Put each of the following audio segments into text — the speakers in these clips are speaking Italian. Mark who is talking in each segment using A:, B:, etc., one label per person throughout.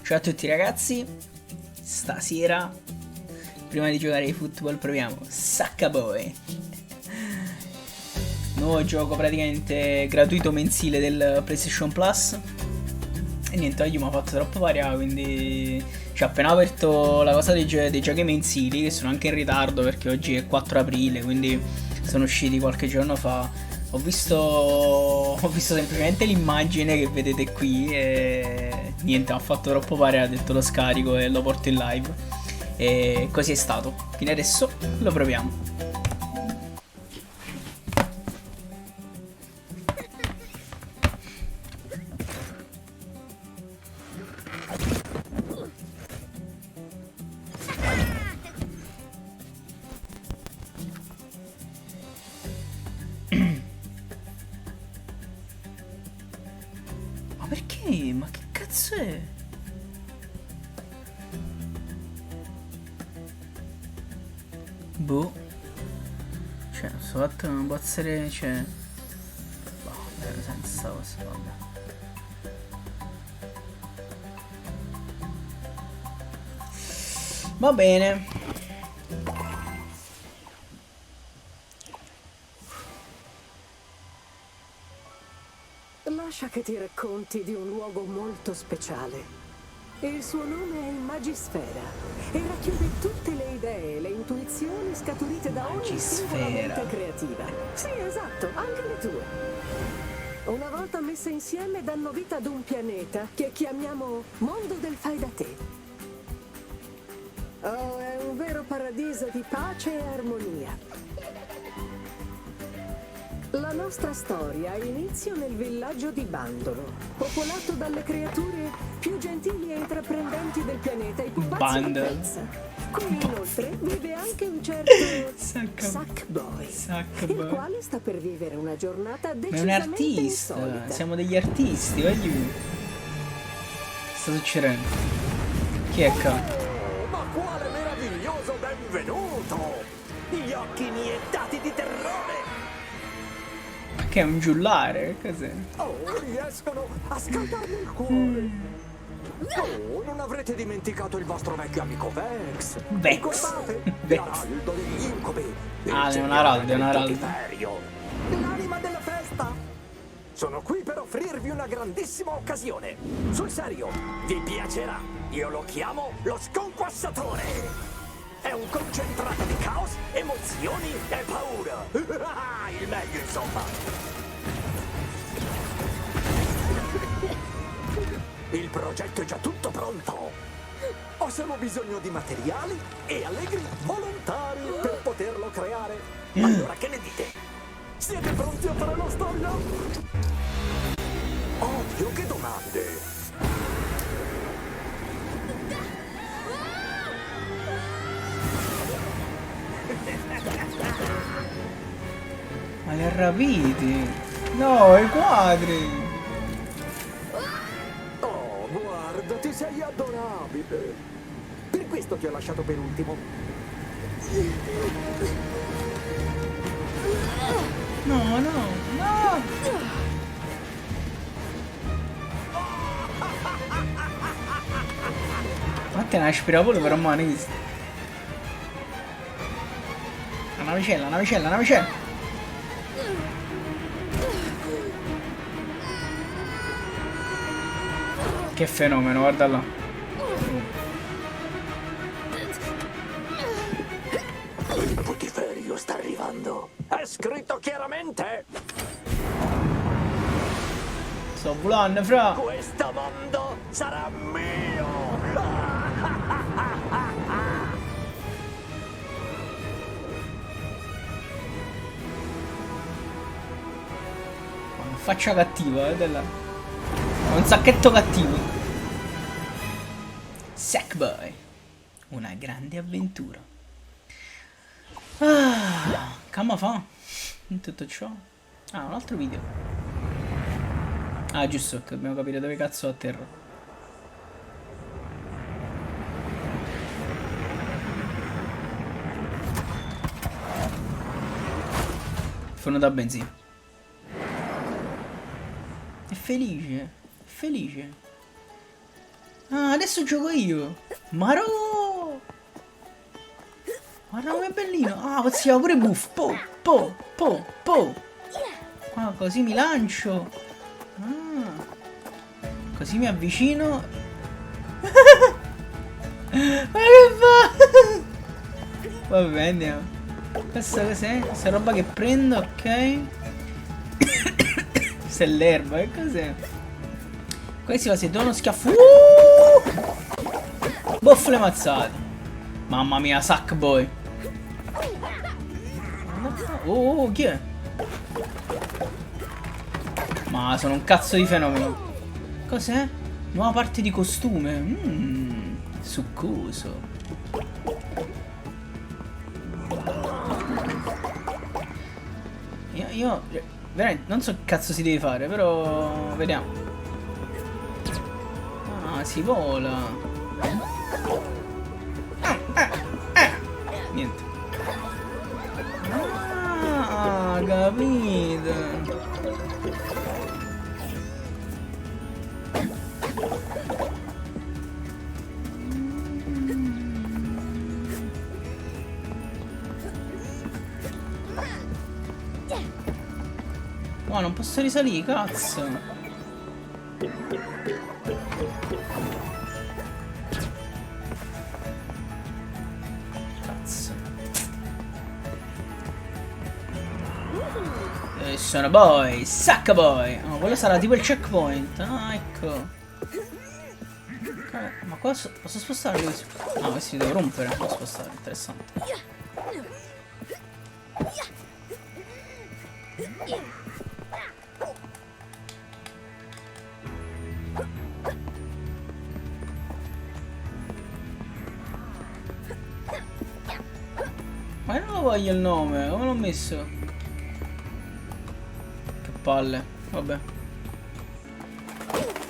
A: Ciao a tutti ragazzi, stasera prima di giocare di football proviamo Sackboy, nuovo gioco praticamente gratuito mensile del PlayStation Plus. E niente, oggi mi ha fatto troppo variare, quindi ci ho appena aperto la cosa dei giochi mensili, che sono anche in ritardo perché oggi è 4 aprile, quindi sono usciti qualche giorno fa. Ho visto semplicemente l'immagine che vedete qui e niente, mi ha fatto troppo pare, ha detto lo scarico e lo porto in live. E così è stato. Quindi adesso lo proviamo. Ma perché? Ma che cazzo è? Boh. Cioè, non so fatto non può essere. Cioè. Boh, non senza sta cosa, vabbè. Va bene.
B: Lascia che ti racconti di un luogo molto speciale. Il suo nome è il Magisfera e racchiude tutte le idee e le intuizioni scaturite da ogni singola
A: Magisfera.
B: mente creativa. Sì, esatto, anche le tue. Una volta messe insieme danno vita ad un pianeta che chiamiamo mondo del fai da te. Oh, è un vero paradiso di pace e armonia. La nostra storia ha inizio nel villaggio di Bandolo, popolato dalle creature più gentili e intraprendenti del pianeta, i pupazzi di
A: Bandolo.
B: Pezza. Qui inoltre vive anche un certo Sackboy, il quale sta per vivere una giornata
A: Ma è un
B: decisamente
A: artista.
B: insolita.
A: Siamo degli artisti, voglio. Che sta succedendo? Chi è qua?
C: Oh, ma quale meraviglioso benvenuto! Gli occhi iniettati di terrore!
A: Ma che è un giullare? Che cos'è?
C: Oh, riescono a scaldarmi il cuore! Oh, non avrete dimenticato il vostro vecchio amico Vex!
A: Vex.
C: Ricordate?
A: Vex.
C: L'araldo degli incubi!
A: Ah,
C: il
A: è un araldo, è un
C: geniale
A: araldo.
C: Tiferio, l'anima della festa! Sono qui per offrirvi una grandissima occasione! Sul serio, vi piacerà! Io lo chiamo lo sconquassatore! È un concentrato di caos, emozioni e paura! Il meglio, insomma! Il progetto è già tutto pronto! Ho solo bisogno di materiali e allegri volontari per poterlo creare! Allora, che ne dite? Siete pronti a fare la storia? Oddio, che domande!
A: Ma li ha rapiti? No, i quadri!
C: Oh, guarda, ti sei adorabile! Per questo ti ho lasciato per ultimo.
A: No, no, no! Vattene, aspirapolvere però non hai visto. La navicella, la navicella, la navicella! Che fenomeno, guarda là.
C: Il putiferio sta arrivando. È scritto chiaramente.
A: Sto volando, fra!
C: Questo mondo sarà mio.
A: Faccia cattiva, là. È un sacchetto cattivo. Sackboy. Una grande avventura. Ah, calma fa. In tutto ciò. Ah, un altro video. Ah, giusto, che dobbiamo capire dove cazzo atterra. Forno da benzina. È felice. Felice. Ah, adesso gioco io. Marò. Guarda com'è bellino. Ah, si va pure buff. Po, po, po, po. Qua così mi lancio. Ah. Così mi avvicino. Ma che fa? Vabbè, andiamo. Questa cos'è? Questa roba che prendo, ok. Questa è l'erba, che cos'è? Questi va, si do uno schiaffo. Boff le mazzate. Mamma mia, Sackboy. Oh, chi è? Ma sono un cazzo di fenomeno. Cos'è? Nuova parte di costume. Succoso. Io veramente non so che cazzo si deve fare, però vediamo. Ah, si vola. Niente. Ah, capito. Oh, non posso risalire, cazzo. Cazzo. Sono boy, sacca boy. Oh, quello sarà tipo il checkpoint. Ah, ecco. Ma qua posso spostare così? Ah, questi devo rompere. Posso spostare, interessante. Ma io non lo voglio il nome, come l'ho messo? Che palle, vabbè.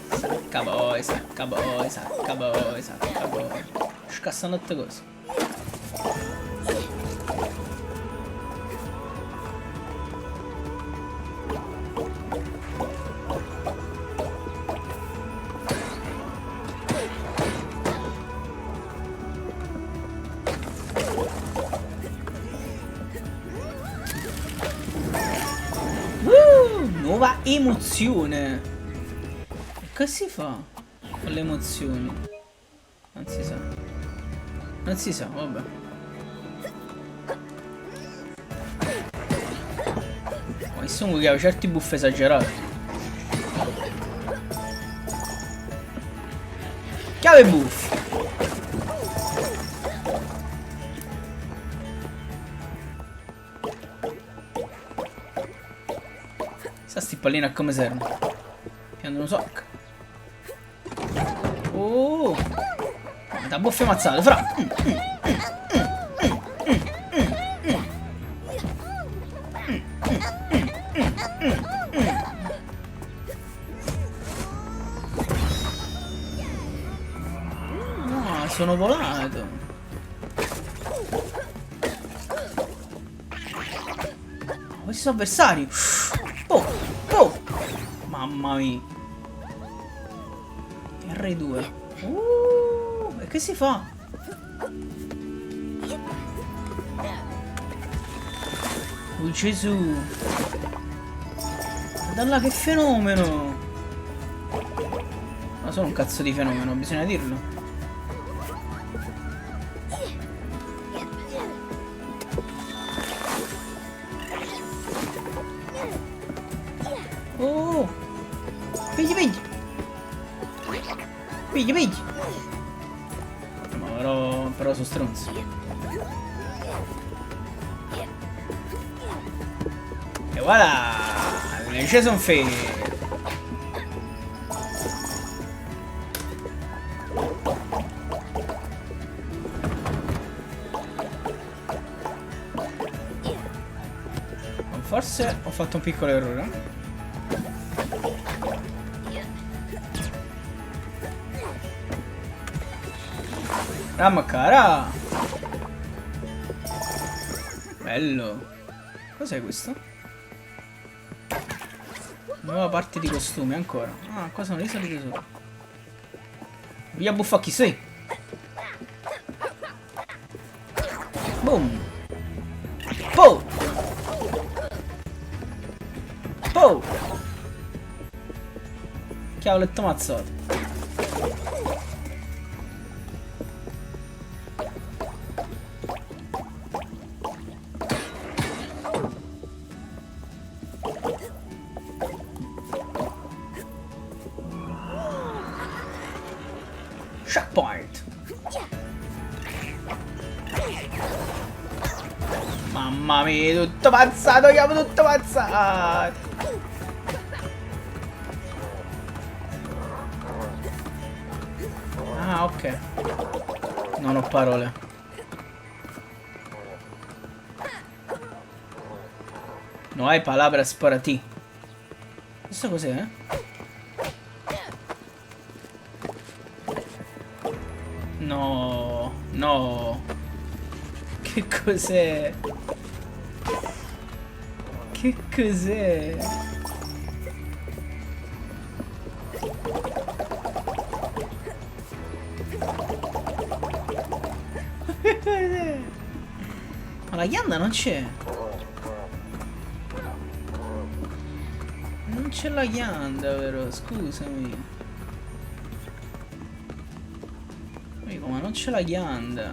A: Sacca boy, sacca boy, sacca boy, sacca boy. Scassano tutte cose. Nuova emozione. E che si fa con le emozioni? Non si sa. Non si sa, vabbè. Ma insomma che ha certi buff esagerati. Chiave buff. Sti pallini a come servono. Piano uno sock. Oh, da buffie mazzate, fra. No, sono volato. Questi sono avversari. Oh. Mamma mia. R2. E che si fa? Oh Gesù. Guarda là che fenomeno. Ma sono un cazzo di fenomeno, bisogna dirlo. Oh! Pigli, pigli! Pigli, pigli! Ma però sono stronzi. E voilà! Le sceso un fe! Forse ho fatto un piccolo errore. Ramcara. Bello. Cos'è questo? Nuova parte di costume ancora. Ah, qua sono risalite sopra. Via buffa chi sei? Boom. Po. Po. Chiavoletto mazzato. Checkpoint. Mamma mia, tutto pazzato, chiamo tutto pazzato. Ah, ok. Non ho parole. No hai palabras para ti. Questo cos'è? No, no. Che cos'è? Che cos'è? Ma la ghianda non c'è. Non c'è la ghianda, vero? Scusami. Ma non c'è la ghianda.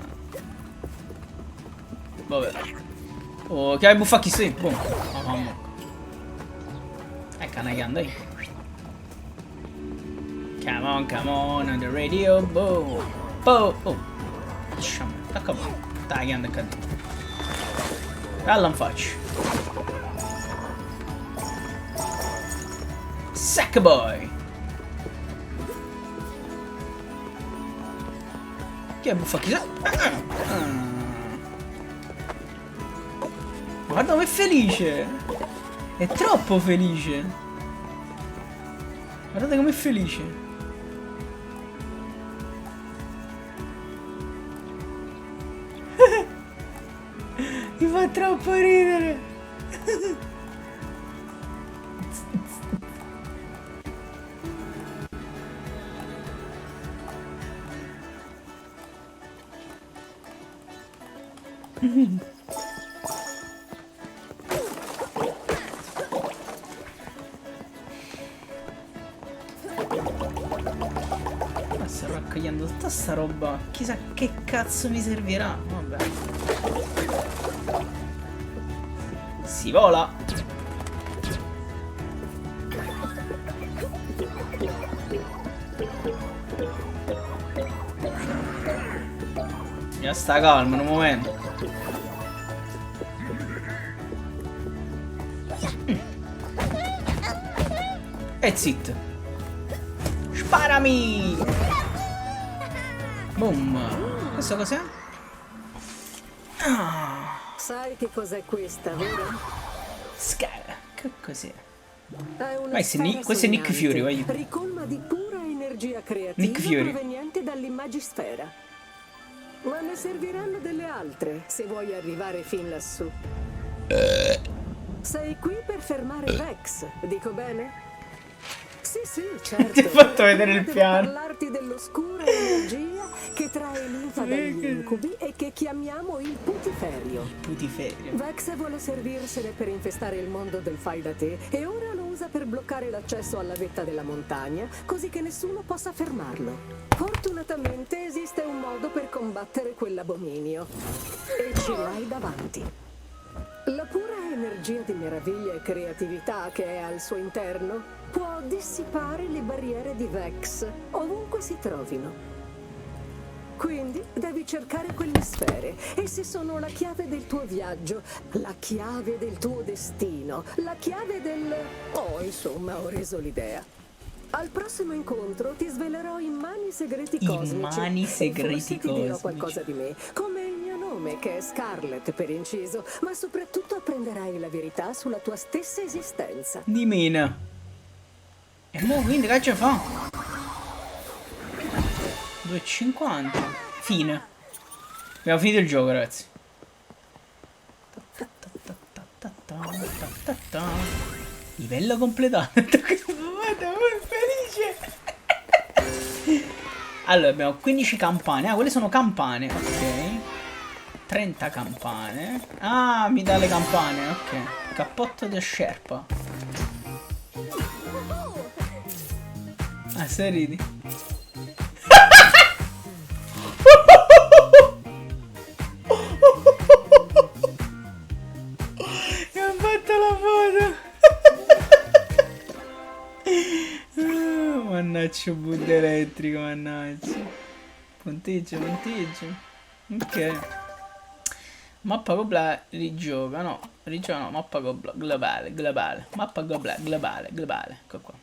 A: Vabbè. Oh, che hai buffa chi sei? Boom. Oh, mamma. Ecco una ghianda. Come on the radio. Boom. Boom. Oh. Lasciamo. Tacca boh. Dai, ghianda è caduta. Alla in faccia. Sackboy. Che buffa chi sei? Guarda com'è felice. È troppo felice. Guardate com'è felice. Mi fa troppo ridere. Sto raccogliendo tutta sta roba. Chissà che cazzo mi servirà. Vabbè. Si vola. Ya sta calmo in un momento. E zitto. Sparami! Boom. Questo cos'è? Ah.
B: Sai che cos'è questa, vero?
A: Scala. Che cos'è?
B: È una
A: Vai, questo è Nick Fury, vai.
B: ricolma di pura energia creativa
A: Nick Fury.
B: proveniente dall'Immagisfera. Ma ne serviranno delle altre se vuoi arrivare fin lassù. Sei qui per fermare Vex, dico bene? Sì, certo.
A: Ti ho fatto vedere il
B: Per
A: piano.
B: parlarti dell'oscura energia che trae linfa dagli incubi e che chiamiamo il putiferio.
A: Putiferio.
B: Vex vuole servirsene per infestare il mondo del fai da te e ora lo usa per bloccare l'accesso alla vetta della montagna, così che nessuno possa fermarlo. Fortunatamente esiste un modo per combattere quell'abominio e ce l'hai davanti. La pura energia di meraviglia e creatività che è al suo interno può dissipare le barriere di Vex ovunque si trovino. Quindi devi cercare quelle sfere. Esse sono la chiave del tuo viaggio, la chiave del tuo destino, la chiave del... Oh, insomma, ho reso l'idea. Al prossimo incontro ti svelerò i mani segreti cosmici.
A: I mani segreti
B: e forse ti dirò
A: cosmici.
B: qualcosa di me, come il mio nome, che è Scarlet per inciso, ma soprattutto apprenderai la verità sulla tua stessa esistenza.
A: Di mena. E mo quindi che ce fa? 2,50. Fine. Abbiamo finito il gioco, ragazzi. Livello completato. Guarda, è felice. Allora, abbiamo 15 campane. Ah, quelle sono campane, ok. 30 campane. Ah, mi dà le campane, ok. Cappotto da sherpa. Ah, se ridi. Mi ha fatto la foto. Mannaggia, budde elettrico, mannaggia. Punteggio, punteggio. Ok. Mappa globale, rigioca, no. Rigioca no, mappa globale, globale. Mappa globale, globale, globale. Ecco qua.